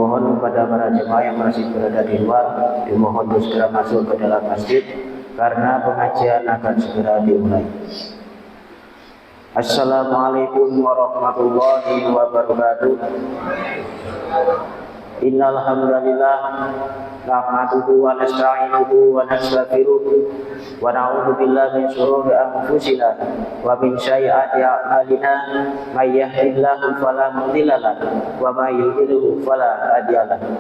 Dimohon kepada para jemaah yang masih berada di luar, dimohon untuk segera masuk ke dalam masjid karena pengajian akan segera dimulai. Assalamualaikum warahmatullahi wabarakatuh. Innal hamdalillah nahmaduhu wa nasta'inuhu wa nastaghfiruh wa na'udzu billahi min shururi anfusina wa min sayyiati a'malina may yahdihillahu fala mudilla lahu wa may yudlil fala hadiya lahu.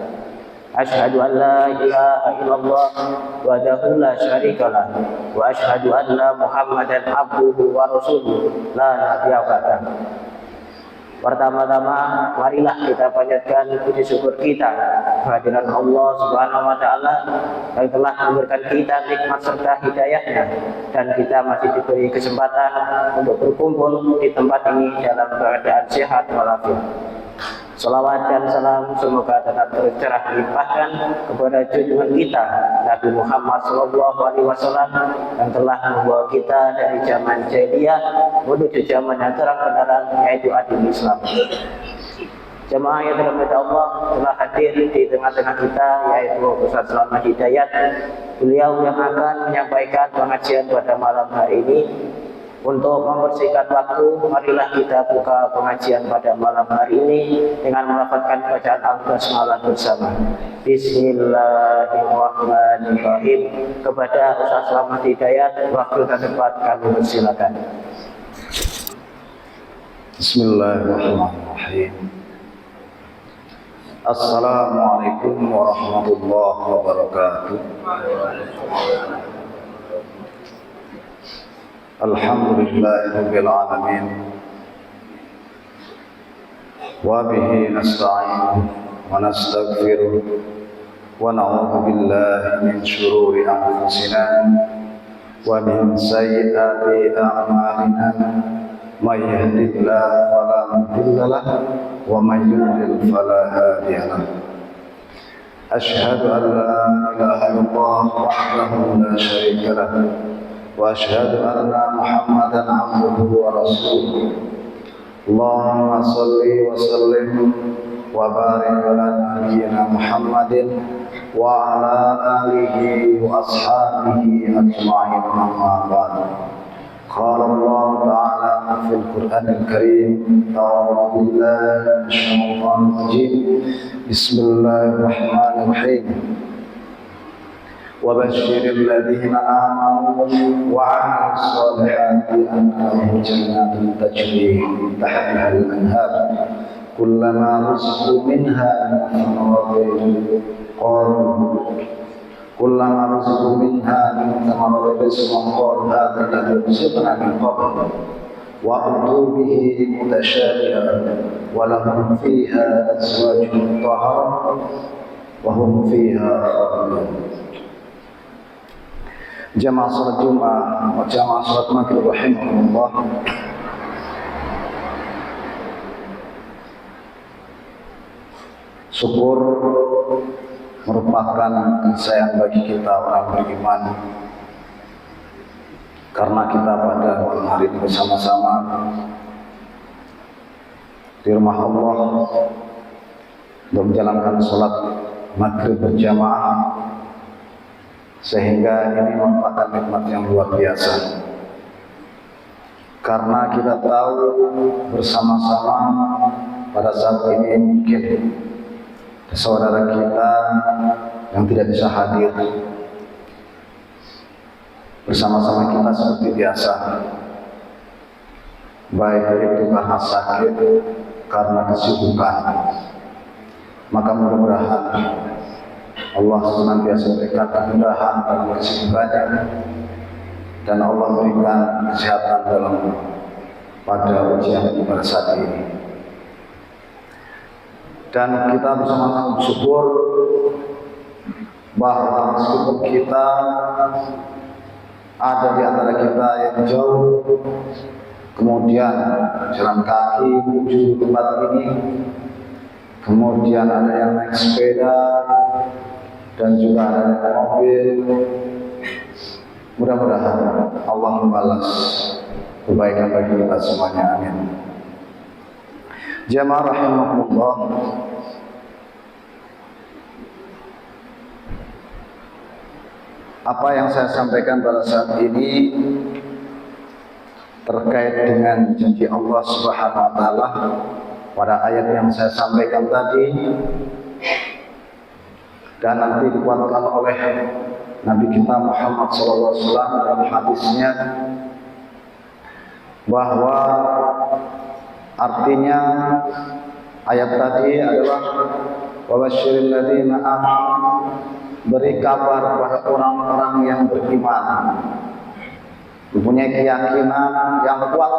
Asyhadu an la ilaha illallah wahdahu la syarika lahu wa asyhadu anna Muhammadan abduhu wa rasuluh la nabiyya ba'dahu. Pertama-tama marilah kita panjatkan puji syukur kita kehadiran Allah Subhanahu wa taala yang telah memberikan kita nikmat serta hidayahnya, dan kita masih diberi kesempatan untuk berkumpul di tempat ini dalam keadaan sehat walafiat. Salawat dan salam semoga tetap tercurah dilimpahkan kepada junjungan kita Nabi Muhammad SAW yang telah membawa kita dari zaman jahiliyah menuju zaman yang terang benderang, yaitu agama Islam. Jemaah yang dirahmati Allah telah hadir di tengah-tengah kita, yaitu Ustaz Selamat Hidayat. Beliau yang akan menyampaikan pengajian pada malam hari ini. Untuk membersihkan waktu, marilah kita buka pengajian pada malam hari ini dengan melafazkan bacaan al-basmalah bersama. Bismillahirrahmanirrahim. Kepada Ustaz Selamat Hidayat, waktu dan tempat kami persilakan. Bismillahirrahmanirrahim. Assalamualaikum warahmatullahi wabarakatuh. Alhamdulillahirabbil alamin. Wa bihi nasta'in wa nastaghfiruh wa na'udzu billahi min shururi anfusina wa min sayyiati a'malina. May yahdihillahu fala mudilla lahu wa may yudlil fala hadiya lahu. Asyhadu an la ilaha illallah wahdahu la syarika lahu wa asyhadu anna Muhammadan abduhu wa rasuluh. Allahumma shalli wa sallim wa barik ala nabiyyina Muhammadin wa ala alihi wa ashabihi ajma'in, amma ba'du. Qala Allah ta'ala fil Qur'anil Karim, a'udzu billahi minasyaitonir rajim. Bismillahirrahmanirrahim. وبشر الذين آمنوا وعملوا الصالحات أن لهم جنات تجري من تحتها الأنهار كلما رزقوا منها من ثمرات رزقا قالوا هذا الذي رزقنا من قبل وأتوا به متشابها ولهم فيها أزواج مطهرة وهم فيها خالدون. Jamaah salat Jumat wa jamaah salat Maghrib rahimahullah. Syukur merupakan keniscayaan bagi kita orang beriman, karena kita pada malam hari ini bersama-sama di rumah Allah untuk menjalankan salat Maghrib berjamaah, sehingga ini merupakan nikmat yang luar biasa, karena kita tahu bersama-sama pada saat ini mungkin saudara kita yang tidak bisa hadir bersama-sama kita seperti biasa, baik itu karena sakit, karena kesibukan. Maka mudah-mudahan Allah senantiasa berikan kemudahan dalam kesibukannya, dan Allah berikan kesehatan dalam pada ujian pada saat ini. Dan kita bersama-sama bersyukur bahwa meskipun kita ada di antara kita yang jauh, kemudian jalan kaki menuju tempat ini, kemudian ada yang naik sepeda, dan juga ada yang naik mobil. Mudah-mudahan Allah membalas kebaikan bagi kita semuanya, amin. Jamaah rahimahullah, Apa yang saya sampaikan pada saat ini terkait dengan janji Allah Subhanahu wa taala pada ayat yang saya sampaikan tadi, dan nanti dikuatkan oleh Nabi kita Muhammad SAW dalam hadisnya, bahwa artinya ayat tadi adalah wabashiril ladzina amanu, beri kabar kepada orang-orang yang beriman, mempunyai keyakinan yang kuat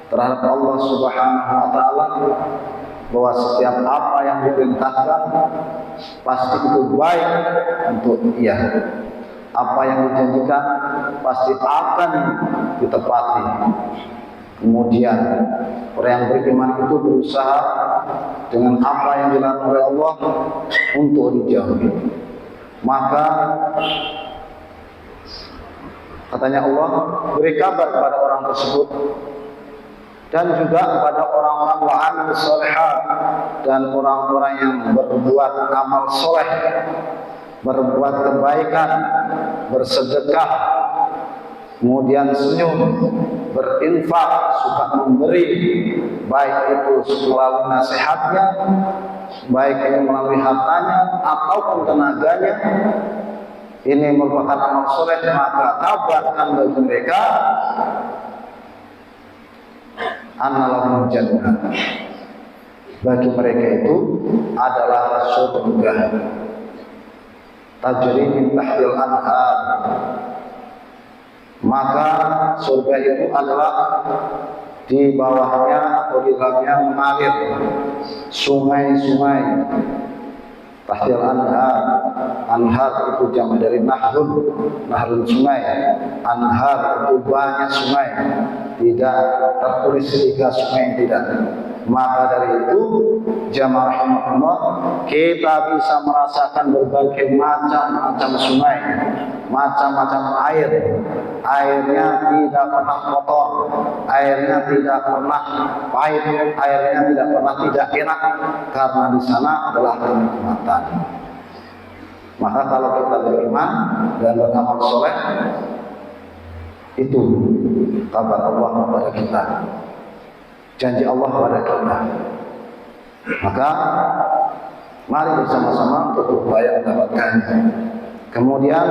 terhadap Allah Subhanahu wa taala, bahwa setiap apa yang diperintahkan pasti itu baik untuk ia. Apa yang dijanjikan pasti akan ditepati. Kemudian orang yang beriman itu berusaha dengan apa yang dilarang oleh Allah untuk dijauhi. Maka katanya Allah, beri kabar kepada orang tersebut, dan juga kepada orang-orang wa'amil sholihat, dan orang-orang yang berbuat amal soleh, berbuat kebaikan, bersedekah, kemudian senyum, berinfak, suka memberi, baik itu melalui nasihatnya, baik itu melalui hartanya ataupun tenaganya. Ini merupakan amal soleh, maka kabarkan bagi mereka annalahum jannah, bagi mereka itu adalah surga tajri min tahtil anhar. Maka surga itu adalah di bawahnya atau di dalamnya mengalir sungai-sungai. Tahtil anhar, anhar itu jamak dari nahrun, nahrun sungai. Anhar itu banyak sungai, tidak tertulis 3 sungai, tidak. Maka dari itu jamaah rahimahullah, kita bisa merasakan berbagai macam-macam sungai, macam-macam air. Airnya tidak pernah kotor, airnya tidak pernah pahit, airnya tidak pernah tidak enak, karena di sana adalah kenikmatan. Maka kalau kita beriman dan beramal soleh, itu kabar Allah kepada kita, janji Allah kepada kita. Maka mari bersama-sama untuk berupaya mendapatkannya. Kemudian,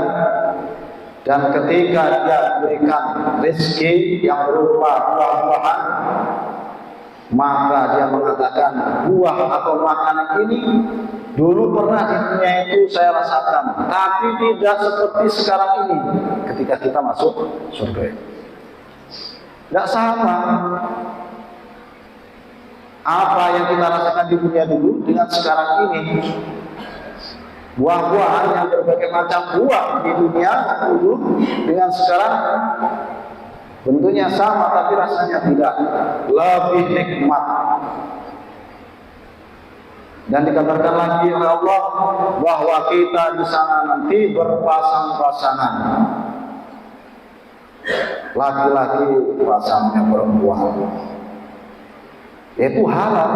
dan ketika dia berikan rezeki yang berupa buah-buahan, maka dia mengatakan, buah atau makanan ini dulu pernah di dunia itu saya rasakan, tapi tidak seperti sekarang ini ketika kita masuk surga. Tidak sama apa yang kita rasakan di dunia dulu dengan sekarang ini. Buah-buahan yang berbagai macam buah di dunia dulu dengan sekarang bentuknya sama, tapi rasanya tidak, lebih nikmat. Dan dikabarkan lagi oleh Allah bahwa kita di sana nanti berpasang-pasangan, laki-laki pasangnya perempuan, yaitu halal,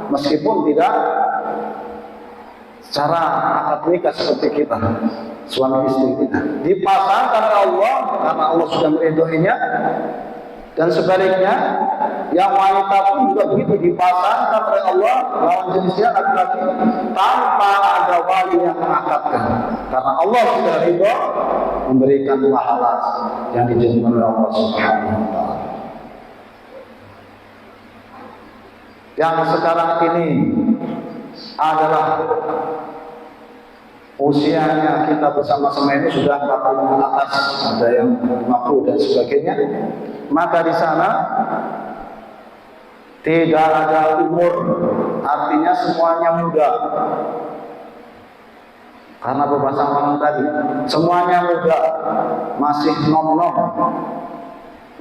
meskipun tidak secara akad nikah seperti kita, suami istri kita. Dipasangkan oleh Allah karena Allah sudah meridhoinya, dan sebaliknya yang wanita pun juga begitu, dipasangkan oleh Allah lawan jenisnya laki-laki tanpa ada wali yang mengakadkan, karena Allah sudah ridho memberikan pahala yang dijanjikan oleh Allah Subhanahu wa taala. Yang sekarang ini adalah usianya kita bersama-sama ini sudah 40 ke atas, ada yang 50 dan sebagainya. Maka di sana tidak ada umur, artinya semuanya muda. Karena berpasangan tadi semuanya muda, masih nom-nom.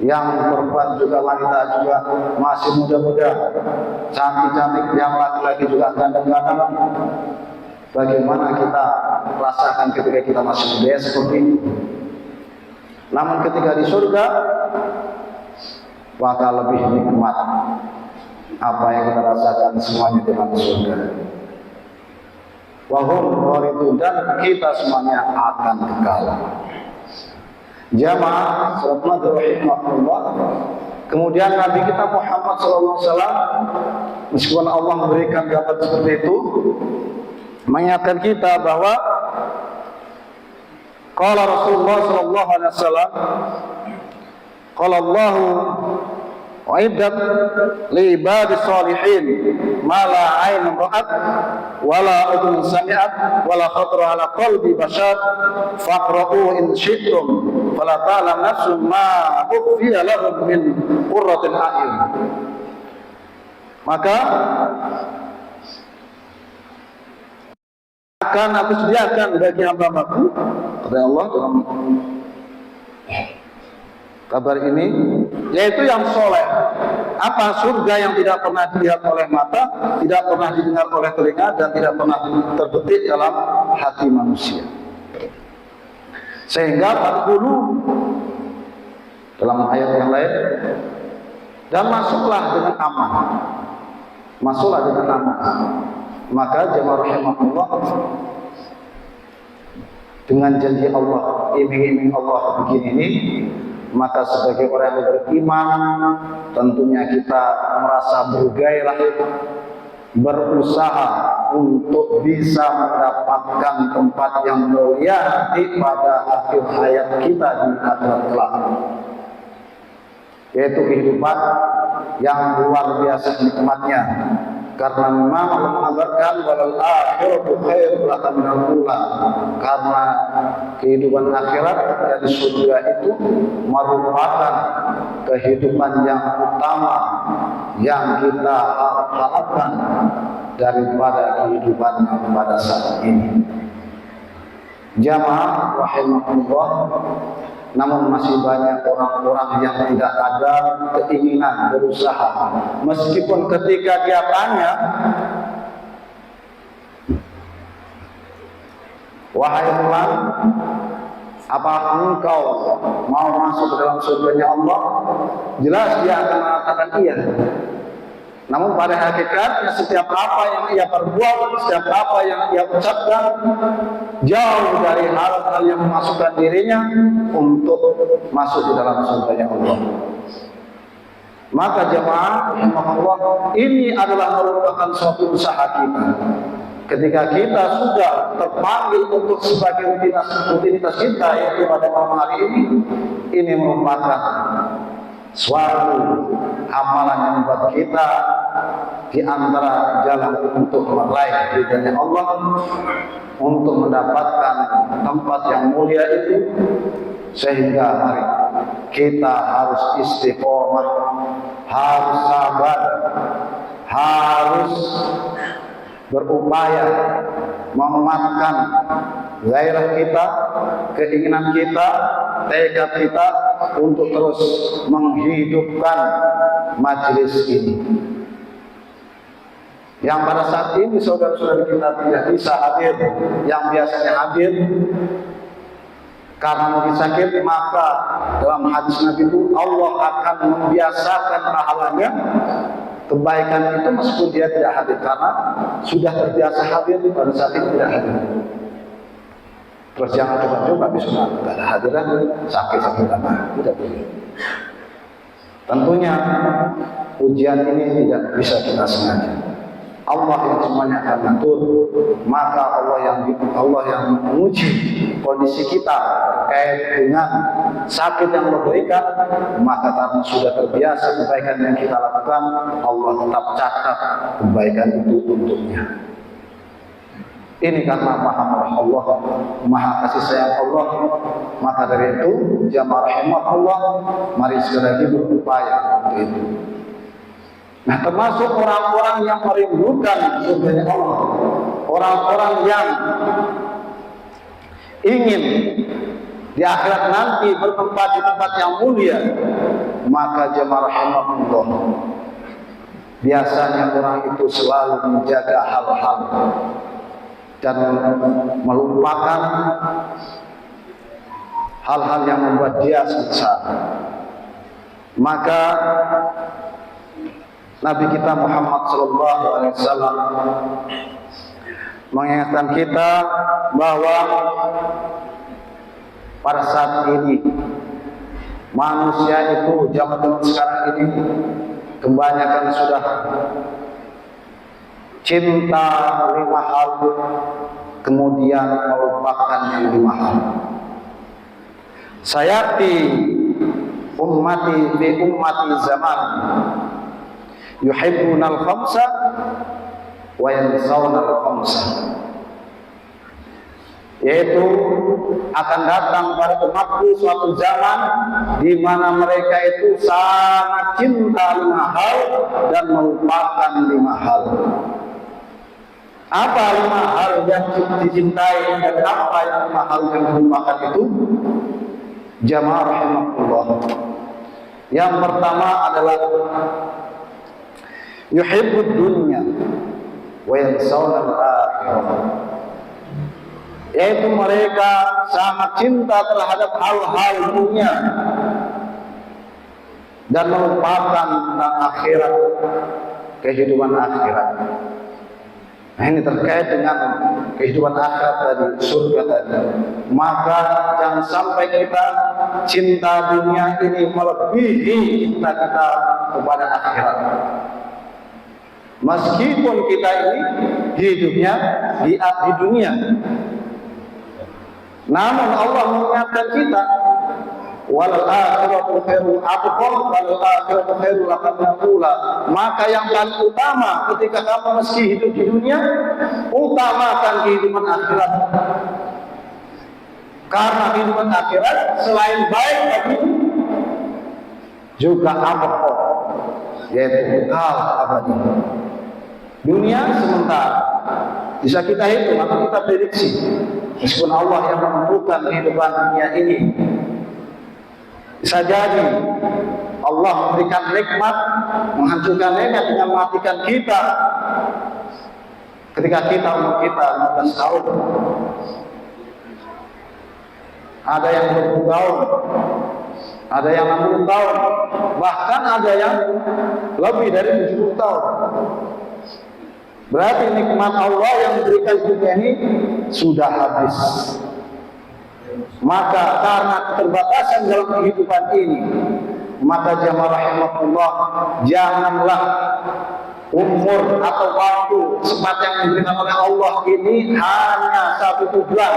Yang perempuan juga, wanita juga masih muda-muda, cantik-cantik, yang laki-laki juga ganteng-ganteng. Bagaimana kita rasakan ketika kita masih muda seperti itu? Namun ketika di surga, maka lebih nikmat apa yang kita rasakan semuanya di dalam surga. wahum khalidun, dan kita semuanya akan kekal. Jamaah salat maghrib rahimahullah. Kemudian Nabi kita Muhammad SAW, meskipun Allah memberikan gambar seperti itu, mengingatkan kita bahwa qala Rasulullah sallallahu alaihi wasallam, qala Allah wa'iddat li ibadis salihin ma la 'ainun ra'at wa la udhun sami'at wa la khatara 'ala qalbi bashar faqra'u in syi'tum fala ta'lam nafsun ma ukhfiya lahum min qurratil a'yun. Maka akan aku sediakan bagi hamba-hambaku, kata Allah dalam kabar ini, yaitu yang soleh. Apa? Surga yang tidak pernah dilihat oleh mata, tidak pernah didengar oleh telinga, dan tidak pernah terbetik dalam hati manusia. Sehingga 40 dalam ayat yang lain, dan masuklah dengan aman. Masuklah dengan aman. Maka jemaah rahimahullah, dengan janji Allah, iming-iming Allah begini ini, maka sebagai orang yang beriman, tentunya kita merasa bergairah, berusaha untuk bisa mendapatkan tempat yang mulia nanti pada akhir hayat kita di akhirat kelak, yaitu kehidupan yang luar biasa nikmatnya. Karena memang Allah mengabarkan walal akhiratu khairul laka minal ula, karena kehidupan akhirat dari surga itu merupakan kehidupan yang utama yang kita harapkan daripada kehidupan yang pada saat ini. Jamaah rahimahullah, namun masih banyak orang-orang yang tidak ada keinginan berusaha. Meskipun ketika dia tanya, wahai fulan, apa engkau mau masuk ke dalam surganya Allah? Jelas dia akan mengatakan iya. Namun pada hakikatnya setiap apa yang ia perbuat, setiap apa yang ia ucapkan, jauh dari hal-hal yang memasukkan dirinya untuk masuk di dalam surganya Allah. Maka jemaah rahimahullah, ini adalah merupakan suatu usaha kita. Ketika kita sudah terpanggil untuk sebagai rutinitas kita, yaitu pada malam hari ini merupakan suatu amalan yang membuat kita di antara jalan untuk meraih ridhanya Allah, untuk mendapatkan tempat yang mulia itu. Sehingga mari kita harus istiqomah, harus sabar, harus berupaya menguatkan gairah kita, keinginan kita, tekad kita untuk terus menghidupkan majelis ini. Yang pada saat ini saudara-saudara kita tidak bisa hadir, yang biasanya hadir karena lagi sakit, maka dalam hadis Nabi itu Allah akan membiasakan pahalanya kebaikan itu meskipun dia tidak hadir, karena sudah terbiasa hadir pada saat ini tidak hadir. Terus jangan coba-coba besok nggak ada hadiran, sakit-sakit apa, tidak boleh. Tentunya ujian ini tidak bisa kita sengaja. Allah yang semuanya akan mengatur. Maka Allah yang menguji kondisi kita terkait dengan sakit yang memberikan, maka karena sudah terbiasa kebaikan yang kita lakukan, Allah tetap catat kebaikan itu untuknya. Ini karena maha murah Allah, maha kasih sayang Allah. Maka dari itu jamaah rahimahullah, mari sekali lagi berupaya untuk itu. Nah, termasuk orang-orang yang merindukan surganya Allah, orang-orang yang ingin di akhirat nanti bertempat di tempat yang mulia, maka jamaah rahimahullah, biasanya orang itu selalu menjaga hal-hal dan melupakan hal-hal yang membuat dia sengsara. Maka Nabi kita Muhammad SAW mengingatkan kita bahwa pada saat ini manusia itu zaman sekarang ini kebanyakan sudah cinta 5 hal, kemudian melupakan yang 5 hal. Sayati ummati fi ummati zaman yuhibbunal khamsa wa yansawna al-khamsa, yaitu akan datang pada umatku suatu zaman di mana mereka itu sangat cinta 5 hal dan melupakan 5 hal. Apa 5 hal yang dicintai dan apa yang 5 hal yang dilupakan itu? Jamaah rahimahullah. Yang pertama adalah yuhibbud dunya wa yansawna al-akhirah, yaitu mereka sangat cinta terhadap hal-hal dunia dan melupakan tentang akhirat, kehidupan akhirat. Nah, ini terkait dengan kehidupan akhirat tadi, surga tadi. Maka jangan sampai kita cinta dunia ini melebihi cinta kita kepada akhirat. Meskipun kita ini hidupnya di dunia, namun Allah mengingatkan kita, wal akhiratu khairul abqar wal akhiratu khairul ula. Maka yang paling utama ketika kamu meski hidup di dunia, utamakan kehidupan akhirat. Karena kehidupan akhirat selain baik tapi juga abqar, yaitu kekal abadi. Dunia sementara, bisa kita hitung atau kita prediksi. Meskipun Allah yang menentukan kehidupan dunia ini, bisa jadi Allah memberikan nikmat, menghancurkan nikmat dengan mematikan kita ketika kita umur kita 15 tahun. Ada yang 20 tahun, ada yang 60 tahun, bahkan ada yang lebih dari 70 tahun. Berarti nikmat Allah yang diberikan dunia ini sudah habis. Maka karena keterbatasan dalam kehidupan ini, maka jamaah rahimahullah, janganlah umur atau waktu sempat yang diberikan oleh Allah ini hanya 1 bulan,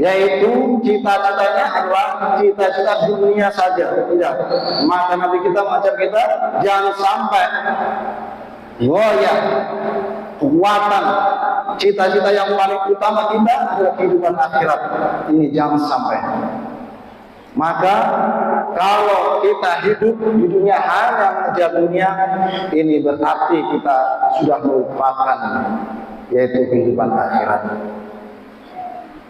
yaitu cita-citanya adalah cita-cita dunia saja. Tidak. Maka Nabi kita mengajar kita jangan sampai goyah kekuatan cita-cita yang paling utama kita adalah kehidupan akhirat. Ini jangan sampai. Maka kalau kita hidup di dunia hanya mengejar dunia, ini berarti kita sudah melupakan yaitu kehidupan akhirat.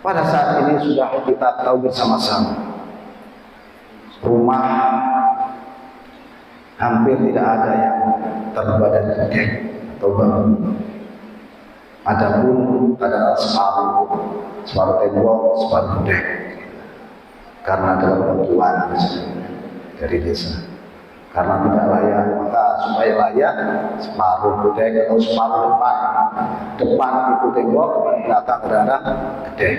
Pada saat ini sudah kita tahu bersama-sama, rumah hampir tidak ada yang terbuat dari dek atau bambu. Adapun ada separuh tembok, separuh dek, karena ada bantuan dari desa. Karena tidak layak, maka supaya layak separuh dek atau separuh depan. Depan itu tembok, belakang ada dek.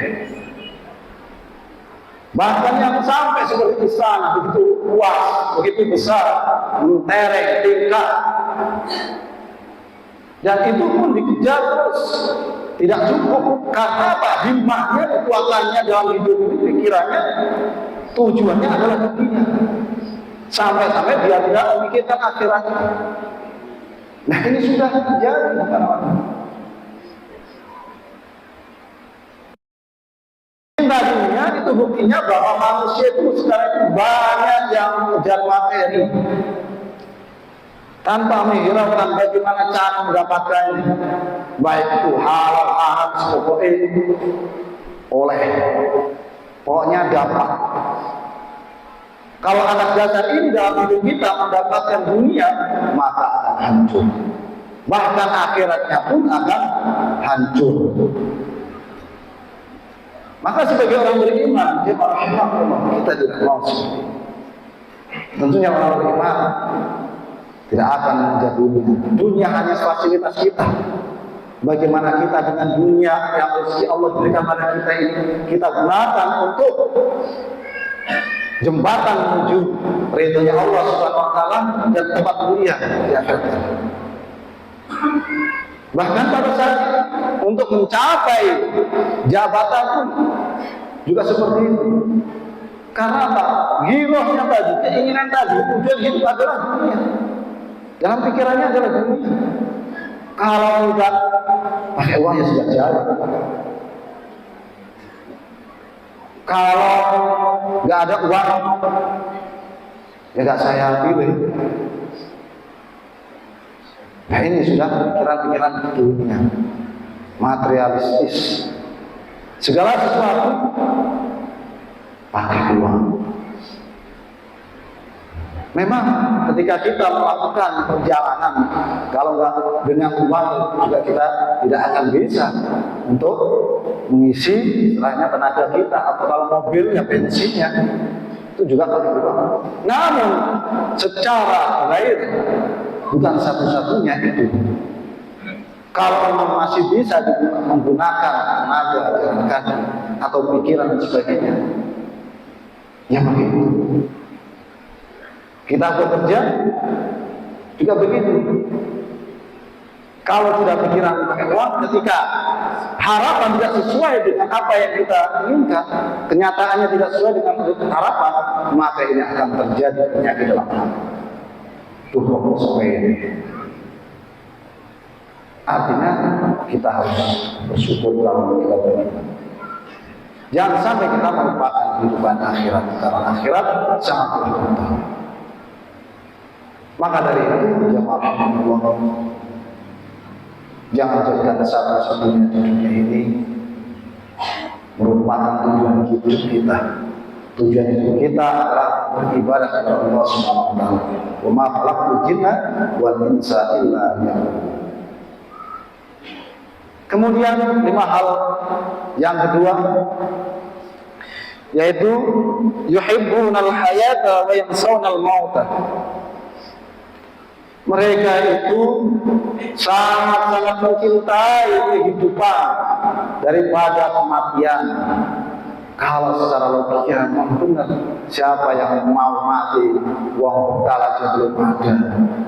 Bahkan yang sampai seperti istana begitu luas, begitu besar, mentereng, tingkat, dan itu pun dikejar terus, tidak cukup. Karena apa? Himmahnya, kekuatannya dalam hidup ini, pikirannya, tujuannya adalah dunia. Sampai-sampai dia tidak memikirkan akhiratnya. Nah, ini sudah terjadi. Cinta dunia itu buktinya bahwa manusia itu sekarang itu banyak yang mengejar materi tanpa menghiraukan bagaimana cara mendapatkannya, baik itu halal haram pokoknya dapat. Kalau anak dasar ini dalam hidup kita mendapatkan dunia, maka akan hancur, bahkan akhiratnya pun akan hancur. Maka sebagai orang beriman, kita tidak mau seperti itu. Tentunya orang beriman tidak akan mengejar dunia. Dunia hanya fasilitas kita. Bagaimana kita dengan dunia yang rezeki Allah berikan pada kita ini kita gunakan untuk jembatan menuju ridhonya Allah Subhanahu wa taala dan tempat mulia di akhirat. Bahkan pada saat untuk mencapai jabatan pun juga seperti itu. Karena apa? Girohnya tadi, keinginan tadi, tujuan hidup adalah dunia. Dalam pikirannya adalah dunia. Kalau enggak pakai uang ya sudah jalan. Kalau nggak ada uang, ya nggak saya pilih. Nah ini sudah pikiran-pikiran dunia, materialistis. Segala sesuatu pakai uang. Memang ketika kita melakukan perjalanan, kalau nggak dengan uang juga kita tidak akan bisa untuk mengisi istilahnya tenaga kita, atau kalau mobilnya bensinnya itu juga pakai uang. Namun secara lain bukan satu-satunya itu. Kalau masih bisa menggunakan tenaga, kaki atau pikiran dan sebagainya, ya begitu. Kita bekerja juga begitu. Kalau tidak pikiran pakai uang, ketika harapan tidak sesuai dengan apa yang kita inginkan, kenyataannya tidak sesuai dengan harapan, maka ini akan terjadi penyakit dalam hati. Tuh sampai ini. Artinya kita harus bersyukur kalau kita beriman. Jangan sampai kita melupakan kehidupan akhirat, karena akhirat sangat berharga. Maka dari itu jemaah Allah, jangan jadikan satu-satunya di dunia ini merupakan tujuan hidup kita. Tujuan hidup kita adalah beribadah kepada Allah Subhanahu wa taala. Wa ma khalaqtul jinna wal insa illa liya'budun. Kemudian 5 hal yang kedua, yaitu yuhibbunal hayata wa yansawunal mauta. Mereka itu sangat-sangat mencintai kehidupan daripada kematian. Kalau secara logika memang benar, siapa yang mau mati, uang bekal aja belum ada.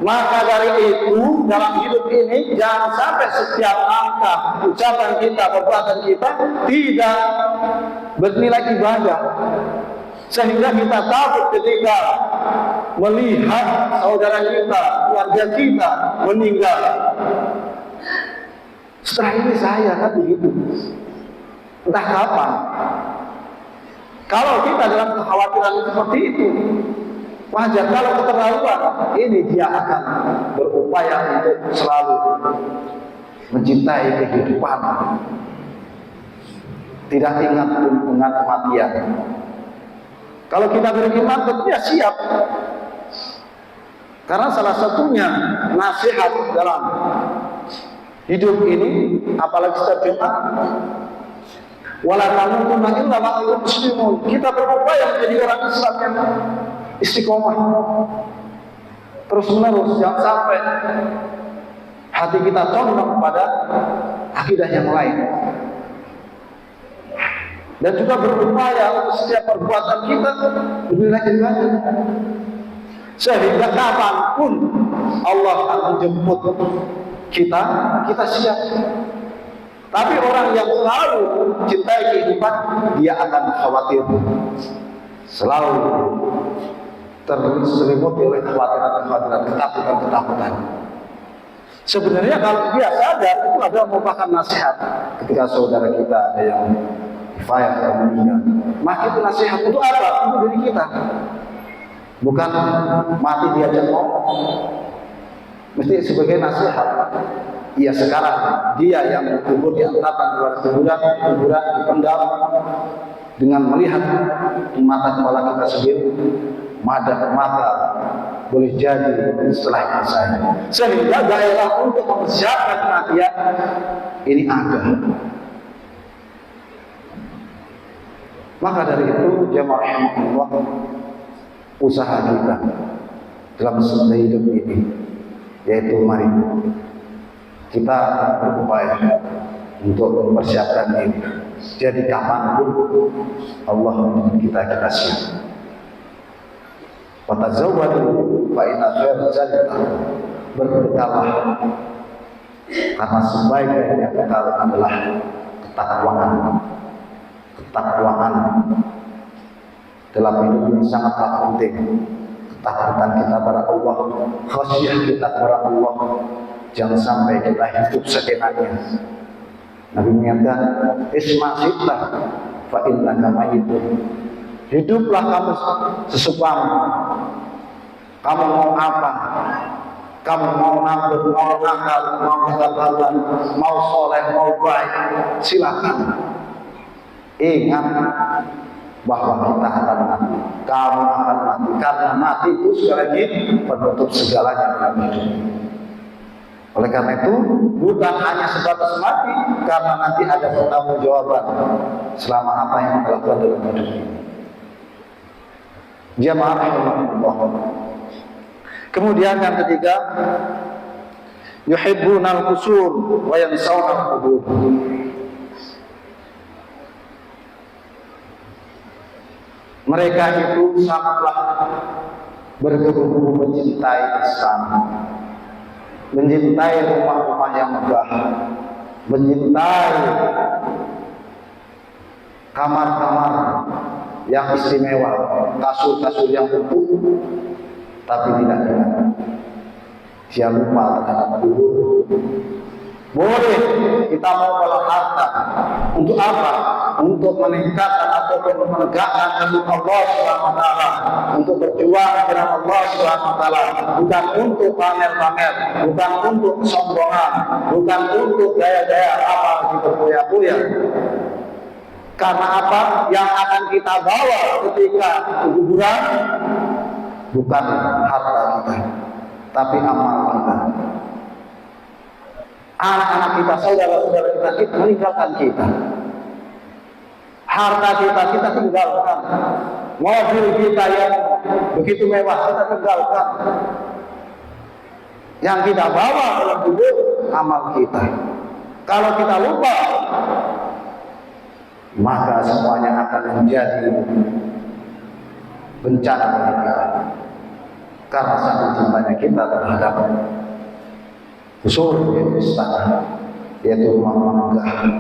Maka dari itu dalam hidup ini jangan sampai setiap langkah ucapan kita, perbuatan kita tidak bernilai ibadah, sehingga kita takut ketika melihat saudara kita, keluarga kita meninggal. Setelah ini saya kan begitu, entah kapan. Kalau kita dalam kekhawatiran seperti itu, wajar. Kalau keterlaluan, ini dia akan berupaya untuk selalu mencintai kehidupan, tidak ingat dengan kematian. Kalau kita beriman, tentunya siap. Karena salah satunya nasihat dalam hidup ini, apalagi setiap Jumat, wala tamutunna illa wa antum muslimun. Kita berupaya menjadi orang Islam yang istiqomah terus menerus, jangan sampai hati kita condong pada akidah yang lain. Dan juga berupaya untuk setiap perbuatan kita bernilai ibadah, sehingga kapanpun Allah akan menjemput kita, kita siap. Tapi orang yang selalu cintai kehidupan, dia akan khawatir, selalu terselimuti oleh kekhawatiran, ketakutan. Sebenarnya kalau dia sadar, itu adalah merupakan nasihat. Ketika saudara kita ada yang kifayah atau meninggal, maka itu nasihat untuk apa? Untuk diri kita. Bukan mati dia jengok, mesti sebagai nasihat. Iya, sekarang dia yang kubur diantarkan keluar kuburan dipendam dengan melihat mata kepala kita sendiri, mata boleh jadi setelah saya, sehingga gairah untuk mempersiapkan kematian ini ada. Maka dari itu jemaah Allah, usaha kita dalam hidup ini, yaitu mari kita berupaya untuk mempersiapkan diri. Jadi kapanpun Allah menjemput kita siap. Fatazawwadu fa inna khairaz zadi berbekallah, karena sebaik-baiknya bekal adalah ketakwaan. Ketakwaan dalam hidup ini sangatlah penting. Ketakutan kita pada Allah, khasyah kita kepada Allah. Jangan sampai kita hidup seenaknya. Nabi mengingatkan, isma' syi'ta fa innaka mayyitun. Hiduplah kamu sesukamu. Kamu mau apa? Kamu mau nabut, mau nakal, mau kegagalan, mau soleh, mau baik, silakan. Ingat bahwa kita akan mati. Kamu akan mati, karena mati itu sekali lagi penutup segalanya dalam hidup. Oleh karena itu, bukan hanya sebatas mati, karena nanti ada pertanggungjawaban selama apa yang kita lakukan dalam hidup ini. Jamaah rahimahullah. Kemudian yang ketiga, yuhibbunal qusur wa yansawna qubur. Mereka itu sangatlah bergebu-gebu mencintai istana, mencintai rumah-rumah yang megah, mencintai kamar-kamar yang istimewa, kasur-kasur yang empuk, tapi tidak ingat dia lupa terhadap kubur. Boleh kita mau olah harta untuk apa? Untuk meningkatkan ataupun menegakkan ilmu Allah Subhanahu wa taala, untuk berjuang dengan Allah Subhanahu wa taala, bukan untuk pamer-pamer, bukan untuk kesombongan, bukan untuk gaya-gaya apa berpoya-poya. Karena apa yang akan kita bawa ketika kuburan bukan harta kita, tapi amal kita. Anak-anak kita, saudara-saudara kita meninggalkan kita. Harta kita tinggalkan. Mobil kita yang begitu mewah kita tinggalkan. Yang kita bawa dalam kubur amal kita. Kalau kita lupa, maka semuanya akan menjadi bencana bagi kita. Karena sangat cintanya kita terhadap usul yaitu istana, yaitu rumah megah,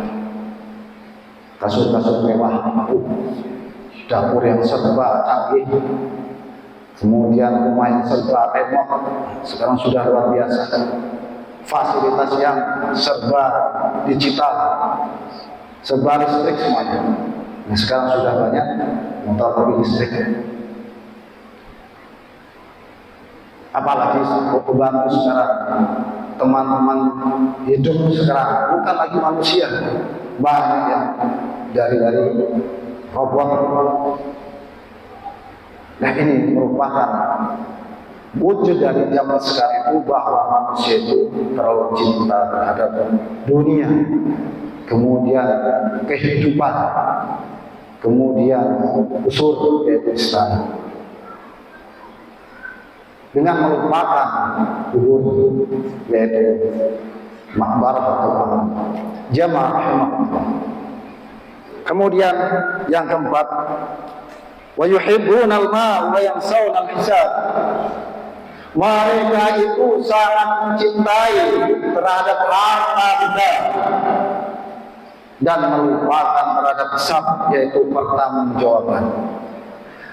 kasur-kasur mewah, dapur yang serba canggih, kemudian rumah yang serba remot, sekarang sudah luar biasa, fasilitas yang serba digital, serba listrik semuanya. Nah, sekarang sudah banyak motor listrik. Apalagi kebantu sekarang teman-teman hidup sekarang bukan lagi manusia, banyak yang dari robot. Nah, ini merupakan wujud dari zaman sekarang itu bahwa manusia itu terlalu cinta terhadap dunia, kemudian kehidupan, kemudian usul yaitu istana, dengan melupakan kubur yaitu makbarah atau jamaah rahimahullah. Kemudian yang keempat, wa yuhibbunal mal wa yansawna al-hisab. Mereka itu sangat mencintai terhadap harta benda dan melupakan terhadap hisab yaitu pertanggungjawaban.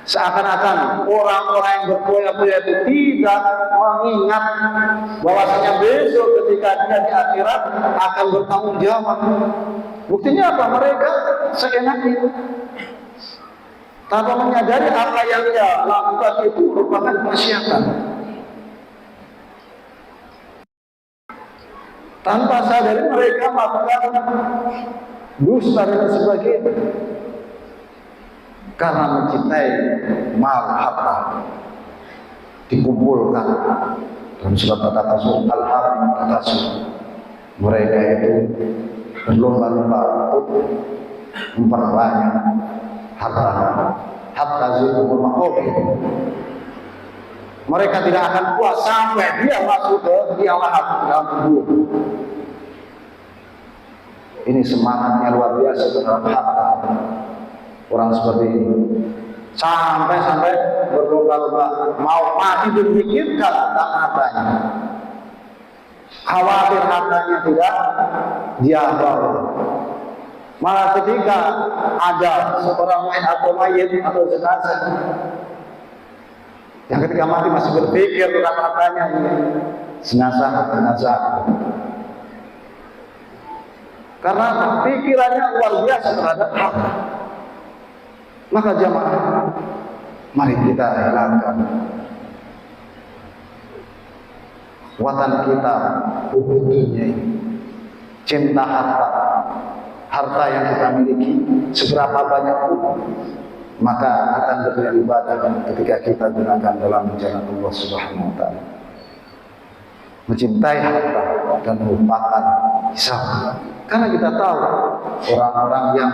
Seakan-akan orang-orang yang berpoya-poya itu tidak mengingat bahwasanya besok ketika dia di akhirat akan bertanggung jawab. Buktinya apa? Mereka seenaknya tanpa menyadari apa yang dia lakukan itu merupakan kemaksiatan. Tanpa sadari mereka melakukan dusta dan sebagainya. Karena mencintai mal harta dikumpulkan dalam surat At-Takasur, Al-Harim At-Takasur. Mereka itu berlomba-lomba untuk memperbanyak harta, hatta zilul maqabir. Mereka tidak akan puas sampai dia masuk ke liang lahat dalam kubur. Ini semangatnya luar biasa terhadap harta. Orang seperti ini sampai berlomba-lomba mau mati memikirkan tentang hartanya, khawatir hartanya tidak dia bawa. Malah ketika ada seorang mayat atau jenazah yang ketika mati masih berpikir tentang hartanya, jenazah. Karena pikirannya luar biasa terhadap harta. Maka jamaah, mari kita hilangkan kekuatan kita untuk dunia ini, cinta harta yang kita miliki seberapa banyak pun, maka akan beribadah ketika kita gunakan dalam jalan Allah Subhanahu wa taala. Mencintai harta dan melupakan hisab. Karena kita tahu orang-orang yang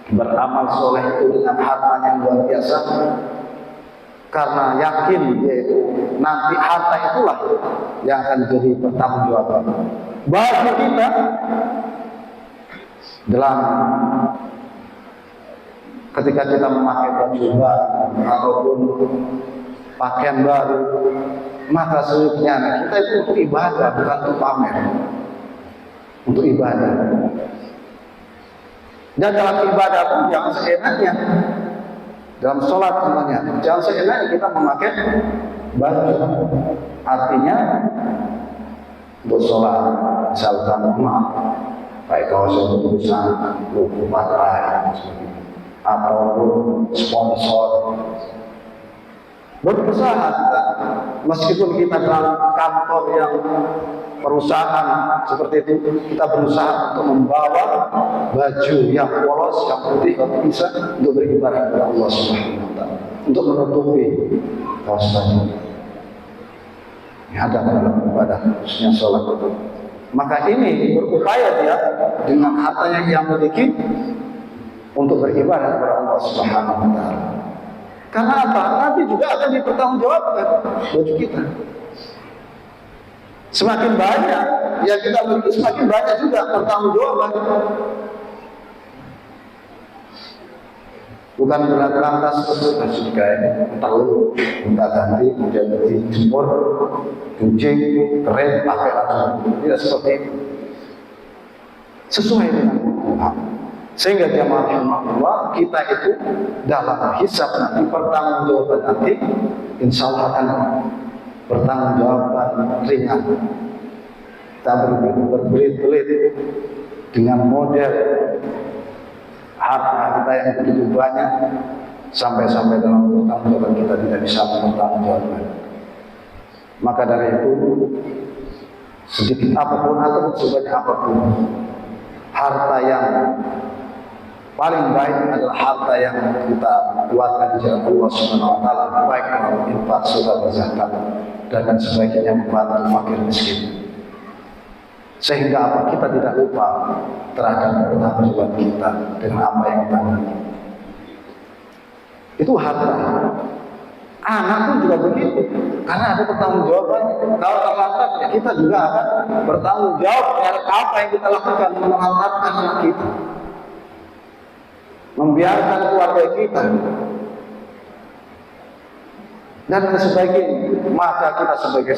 beramal soleh itu dengan harta yang luar biasa, karena yakin yaitu nanti harta itulah yang akan jadi pertanggungjawaban bagi kita dalam ketika kita memakai baju baru ataupun pakaian baru. Maka sebenarnya kita itu untuk ibadah, bukan untuk pamer, untuk ibadah. Dan dalam ibadah pun jangan seenaknya. Dalam sholat semuanya, jangan seenaknya kita memakai baju. Artinya untuk sholat, misalkan pakai kaos yang tulisan logo partai, ataupun sponsor. Berusaha kita, meskipun kita dalam kantor yang perusahaan seperti itu, kita berusaha untuk membawa baju yang polos, yang putih, kalau bisa untuk beribadah kepada Allah Subhanahu wa taala, untuk menutupi kaos baju. Ini ada dalam ibadah, khususnya sholat. Maka ini berupaya dia dengan harta yang dia miliki untuk beribadah kepada Allah Subhanahu wa taala. Karena apa? Nanti juga akan dipertanggungjawabkan baju kita. Semakin banyak yang kita miliki, semakin banyak juga pertanggungjawaban. Bukan berarti lantas sudah entah lu minta ganti, kemudian dijemur, cuci, keren, pakai lagi. Tidak seperti itu. Sesuai dengan Tuhan. Sehingga jamaah Allah, kita itu dalam hisab nanti, pertanggungjawaban nanti, insya Allah akan pertanggungjawaban ringan. Kita berbelit-belit dengan model harta kita yang begitu banyak, sampai-sampai dalam pertanggungjawaban kita tidak bisa mempertanggungjawabkan. Maka dari itu, sedikit apapun atau sebanyak apapun, harta yang paling baik adalah harta yang kita buatkan di jalan Allah Subhanahu wa taala, baik melalui infak, sedekah, zakat, dan sebagainya, membantu fakir miskin. Sehingga apa? Kita tidak lupa terhadap pertanggungjawaban kita dengan apa yang kita miliki. Itu harta. Anak pun juga begitu, karena ada pertanggungjawaban. Kalau terlantar, ya kita juga akan bertanggung jawab terhadap apa yang kita lakukan, menelantarkan anak kita, membiarkan keluarga kita, dan sebagainya. Maka kita sebagai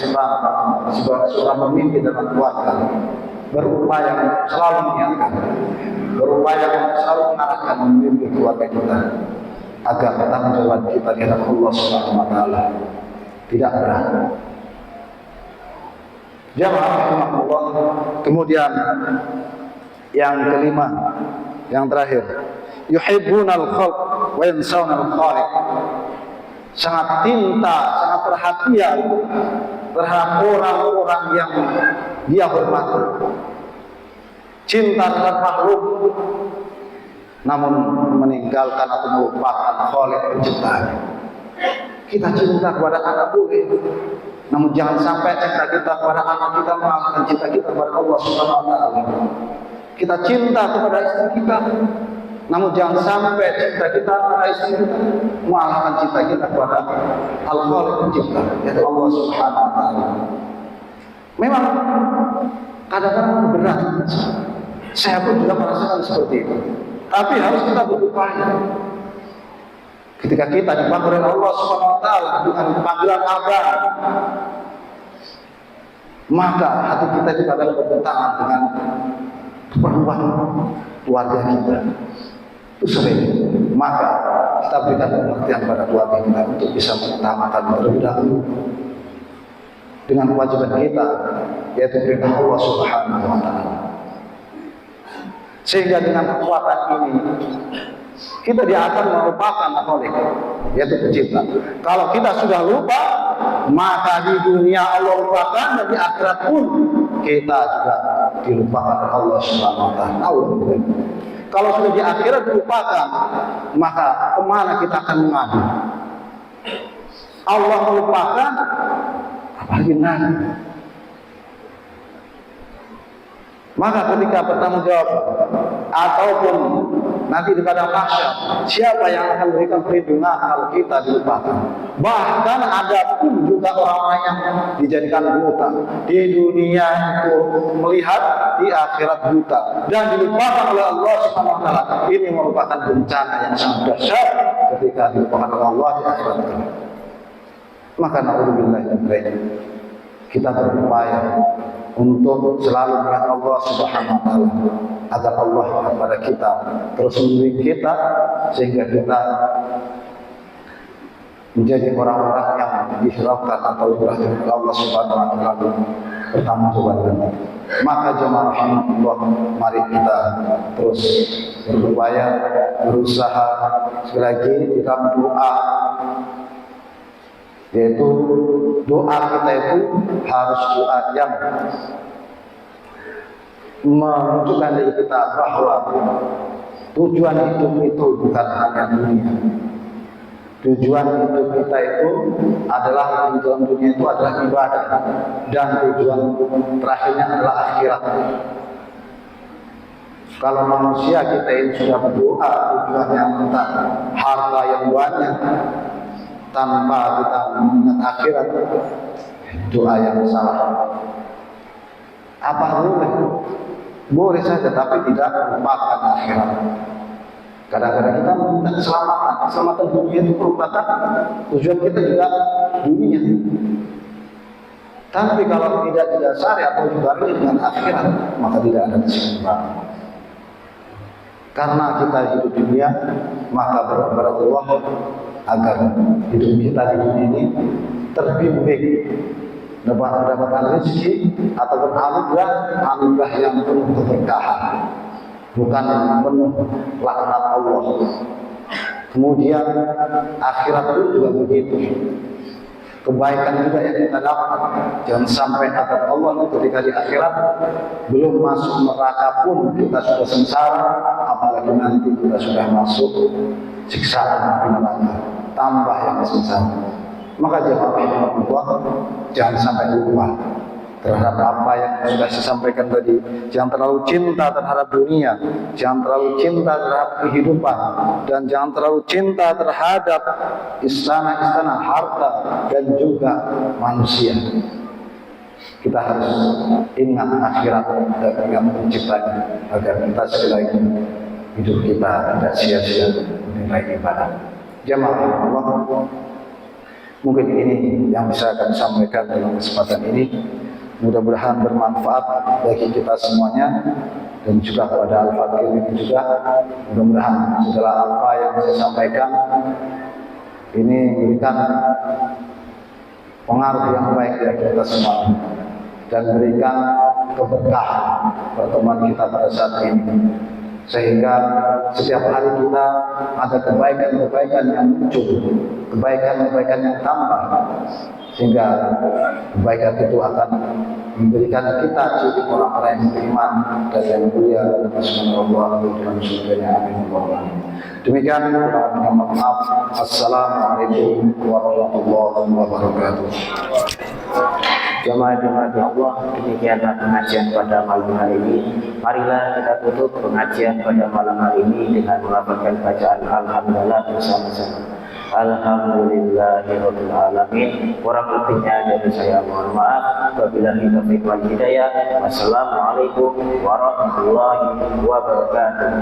seorang pemimpin dalam keluarga berupaya selalu mengingatkan, berupaya selalu mengarahkan, memimpin keluarga kita agar pertanggungjawaban kita di hadapan Allah Subhanahu wa taala tidak berat. Jamaah rahimahullah. Kemudian yang kelima, yang terakhir, yuhibbunal khalq wa yansawnal khaliq. Sangat cinta, sangat perhatian terhadap orang-orang yang dia hormati. Cinta terhadap makhluk, namun meninggalkan atau melupakan Khaliq penciptaan. Kita cinta kepada anak boleh, namun jangan sampai cinta kita kepada anak kita mengalahkan cinta kita kepada Allah Subhanahu wa taala. Kita cinta kepada istri kita, namun jangan sampai cinta kita kepada istri kita mengalahkan cinta kita kepada Al-Khaliq pencipta, yaitu Allah Subhanahu wa taala. Memang kadang-kadang berat Saya pun juga merasakan seperti itu. Tapi harus kita berupaya. Ketika kita dipanggil oleh Allah Subhanahu wa taala dengan panggilan Abang, maka hati kita juga akan bertentangan dengan keperluan keluarga kita. Itu sering. Maka kita berikan pengertian pada keluarga kita untuk bisa mengutamakan terlebih dahulu dengan kewajiban kita, yaitu perintah Allah Subhanahu wa taala. Sehingga dengan kekuatan ini kita akan melupakan Khalik, yaitu pencipta. Kalau kita sudah lupa, maka di dunia Allah lupakan, dan di akhirat pun kita juga dilupakan oleh Allah Subhanahu wa taala. Kalau sudah di akhirat dilupakan, maka kemana kita akan mengadu? Allah melupakan, apalagi nanti. Maka ketika bertanggung jawab ataupun nanti di padang mahsyar, siapa yang akan memberikan perlindungan kalau kita dilupakan? Bahkan ada pun juga orang-orang yang dijadikan buta di dunia itu melihat, di akhirat buta dan dilupakan oleh Allah Subhanahu wa taala. Ini merupakan bencana yang sangat dahsyat ketika dilupakan oleh Allah di akhirat. Maka naudzubillah kita berupaya untuk selalu mengingat Allah Subhanahu wa taala agar Allah kepada kita terus membimbing kita sehingga kita menjadi orang-orang yang dihiraukan atau dirahmati Allah Subhanahu wa taala pertama jawaban. Maka jemaah rahimahullah, mari kita terus berupaya, berusaha sekali lagi dalam doa, yaitu doa kita itu harus doa yang menunjukkan diri kita bahwa tujuan hidup itu bukan hanya dunia. Tujuan hidup kita itu adalah di dalam dunia itu adalah ibadah, dan tujuan terakhirnya adalah akhirat. Kalau manusia kita ini sudah berdoa tujuannya tentang harta yang banyak tanpa kita mengingat akhirat, doa yang salah. Apa boleh? Boleh saja, tapi tidak melupakan akhirat. Kadang-kadang kita meminta keselamatan dunia itu merupakan tujuan kita juga dunia. Tapi kalau tidak didasari atau dibarengi dengan akhirat, maka tidak ada keseimbangan. Karena kita hidup di dunia, maka berdoa Allah agar hidup kita di dunia ini terbimbing, mendapatkan rezeki ataupun anugerah yang penuh keberkahan, bukan penuh laknat Allah. Kemudian akhirat itu juga begitu. Kebaikan juga yang kita dapat, jangan sampai kata Allah ketika di akhirat belum masuk neraka pun kita sudah sengsara, apalagi nanti kita sudah masuk siksaan api neraka, tambah yang sengsara. Maka jangan sampai lupa terhadap apa yang sudah saya sampaikan tadi. Jangan terlalu cinta terhadap dunia, jangan terlalu cinta terhadap kehidupan, dan jangan terlalu cinta terhadap istana-istana, harta, dan juga manusia. Kita harus ingat akhirat dan ingat penciptanya agar kita sekali lagi hidup kita tidak sia-sia menilai ibadah. Jemaah Allah, mungkin ini yang bisa kami sampaikan dalam kesempatan ini. Mudah-mudahan bermanfaat bagi kita semuanya dan juga kepada Al-Fakir ini juga. Mudah-mudahan segala apa yang saya sampaikan ini memberikan pengaruh yang baik bagi kita semua dan memberikan keberkahan pertemuan kita pada saat ini, sehingga setiap hari kita ada kebaikan-kebaikan yang muncul, kebaikan-kebaikan yang tambah, sehingga kebaikan itu akan memberikan kita ciri orang-orang yang beriman dan yang mulia Rasulullah dalam surganya. Amin. Demikian, mohon maaf. Assalamualaikum warahmatullahi wabarakatuh. Jemaah Allah, demikianlah pengajian pada malam hari ini. Marilah kita tutup pengajian pada malam hari ini dengan melafalkan bacaan Alhamdulillah bersama-sama. Alhamdulillahirabbil alamin. Kurang lebihnya dari saya mohon maaf. Wabillahi taufiq wal hidayah. Wassalamualaikum warahmatullahi wabarakatuh.